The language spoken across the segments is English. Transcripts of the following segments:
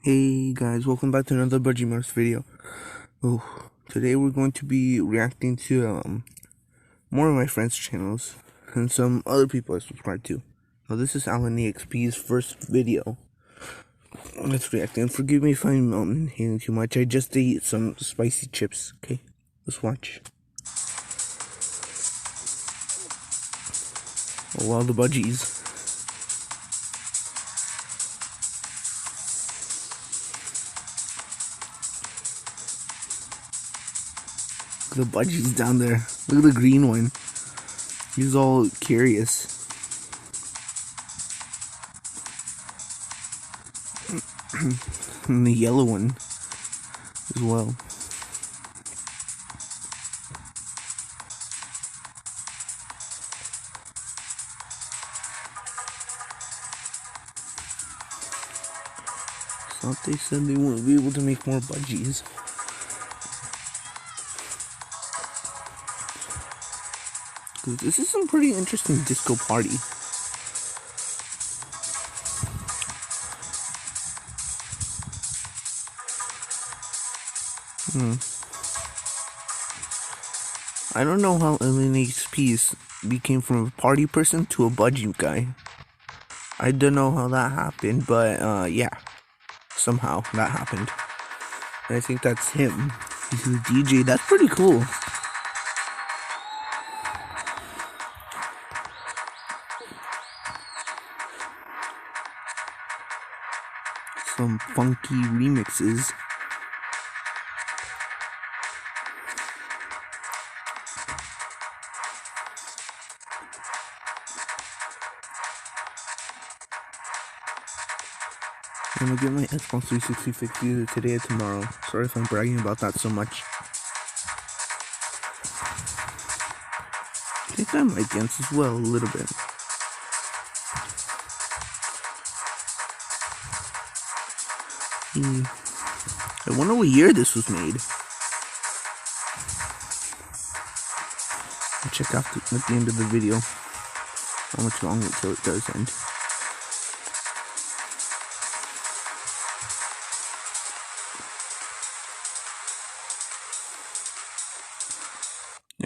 Hey guys, welcome back to another Budgie Marx video. Today we're going to be reacting to more of my friends' channels and some other people I subscribe to. Now this is Alan EXP's first video. Let's react, and forgive me if I'm inhaling too much. I just ate some spicy chips. Okay, let's watch. Oh wow, the Budgies. The Budgie's down there. Look at the green one. He's all curious. And the yellow one as well. Thought they said they wouldn't be able to make more Budgies. This is some pretty interesting disco party. I don't know how LNHP's became from a party person to a Budgie guy. I don't know how that happened, but yeah, somehow that happened. And I think that's him. He's a DJ. That's pretty cool. Some funky remixes. I'm gonna get my Xbox 360 fixed either today or tomorrow. Sorry if I'm bragging about that so much. I think I might dance as well, a little bit. I wonder what year this was made. I'll check out at the end of the video how much longer until it does end.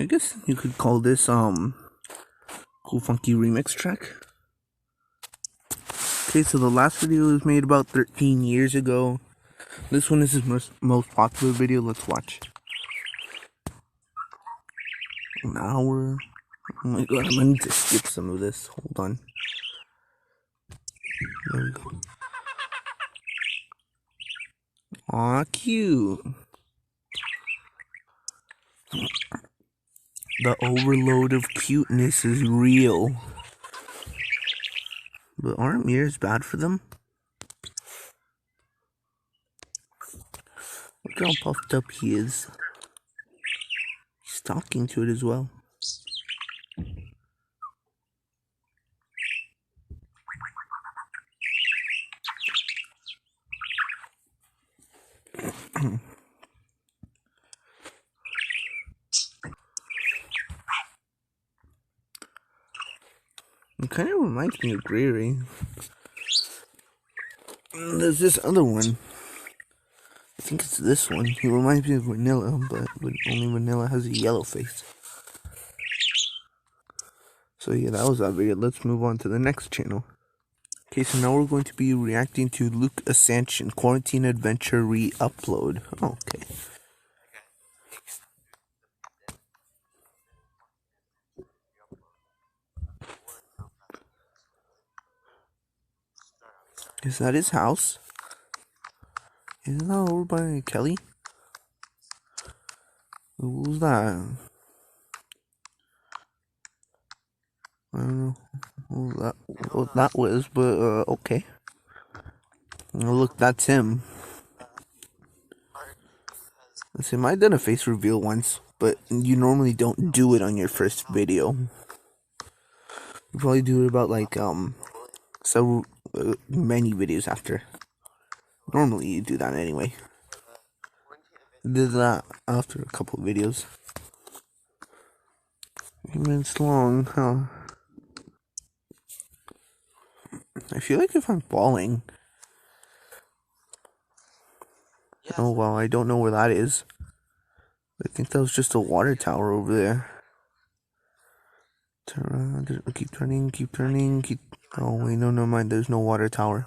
I guess you could call this cool funky remix track. Okay, so the last video was made about 13 years ago. This one is his most popular video. Let's watch. An hour. Oh my god, I'm gonna need to skip some of this. Hold on. There we go. Aw, cute. The overload of cuteness is real. But aren't mirrors bad for them? Look how puffed up he is. He's talking to it as well. It kind of reminds me of Gray Ray. There's this other one. I think it's this one. He reminds me of Vanilla, but only Vanilla has a yellow face. So yeah, that was that video. Let's move on to the next channel. Okay, so now we're going to be reacting to Luke Ascension Quarantine Adventure Re-Upload. Oh, okay. Is that his house? Isn't that over by Kelly? What was that? I don't know what that was, but okay. Oh, look, that's him. That's him. I've done a face reveal once, but you normally don't do it on your first video. You probably do it about like several many videos after. Normally you do that anyway. I did that after a couple of videos. 8 minutes long, huh? I feel like if I'm falling. Oh well, I don't know where that is. I think that was just a water tower over there. Turn around, keep turning, keep turning, keep... Oh wait, no, never mind, there's no water tower.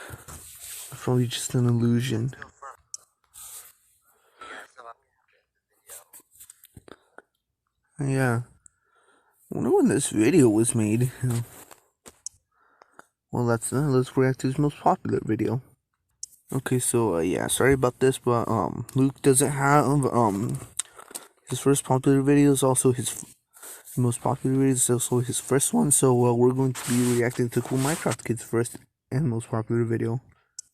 It's probably just an illusion. Yeah. I wonder when this video was made. Well, let's react to his most popular video. Okay, so yeah, sorry about this, but Luke doesn't have his first popular video is also his most popular video is also his first one. So we're going to be reacting to Cool Minecraft Kid's first and most popular video.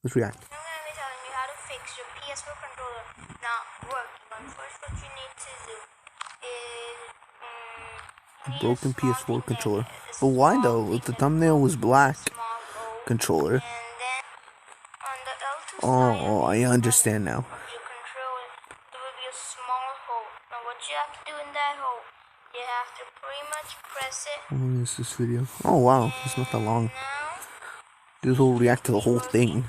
Let's react. I'm going to be telling you how to fix your PS4 controller not working. First, what you need to do is Broken PS4 controller. But why though? If the thumbnail was black controller. Oh, I understand now. Your controller, there will be a small hole. Now, what you have to do in that hole, you have to pretty much press it. How long is this video? Oh wow, it's not that long. This will react to the whole thing.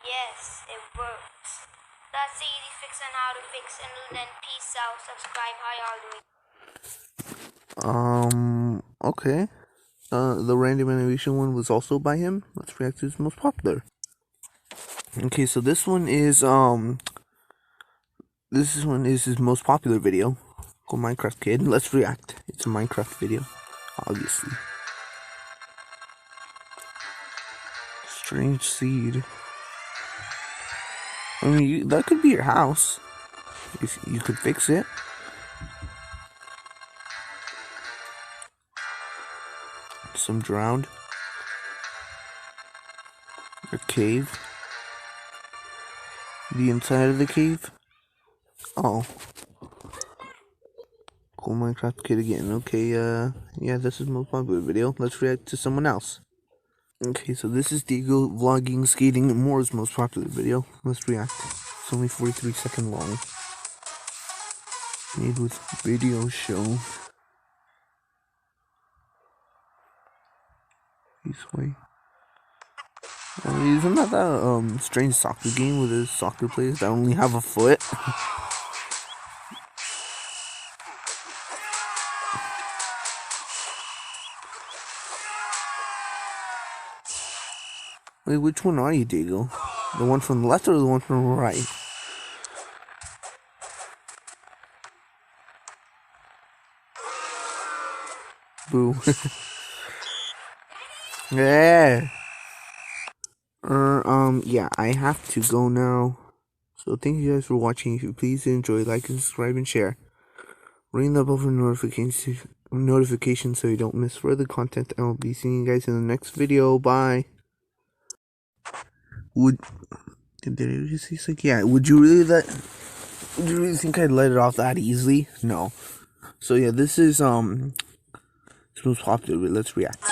Yes, it works. That's the easy fix on how to fix, and then peace out. Subscribe. Hi, all. Okay. The random animation one was also by him. Let's react to his most popular. Okay, so this one is his most popular video. Called Minecraft Kid. Let's react. It's a Minecraft video, obviously. Strange seed. I mean, that could be your house. If you could fix it. Some drowned. A cave. The inside of the cave. Oh. Cool Minecraft Kid again. Okay, yeah, this is my popular video. Let's react to someone else. Okay, so this is Diego vlogging skating and more's most popular video. Let's react. It's only 43-second long. Made with video show. This way. Isn't that strange soccer game with the soccer players that only have a foot? Wait, which one are you, Diego? The one from the left or the one from the right? Boo. Yeah. Yeah, I have to go now. So thank you guys for watching. If you please enjoy, like and subscribe and share. Ring the bell for notifications so you don't miss further content. And I'll be seeing you guys in the next video. Bye. Did it really say like, yeah, would you really think I'd let it off that easily? No. So yeah, this is it's most popular. Let's react.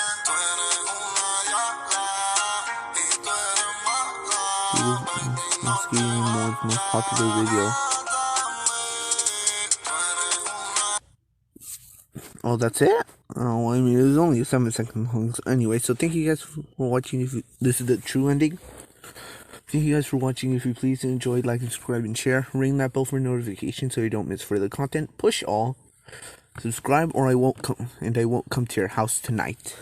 Skating mode's most popular video. Oh, that's it? Oh, I mean, it was only 7 seconds long. Anyway, so thank you guys for watching. This is the true ending. Thank you guys for watching. If you please enjoyed, like and subscribe and share. Ring that bell for notifications so you don't miss further content. Push all. Subscribe or I won't come to your house tonight.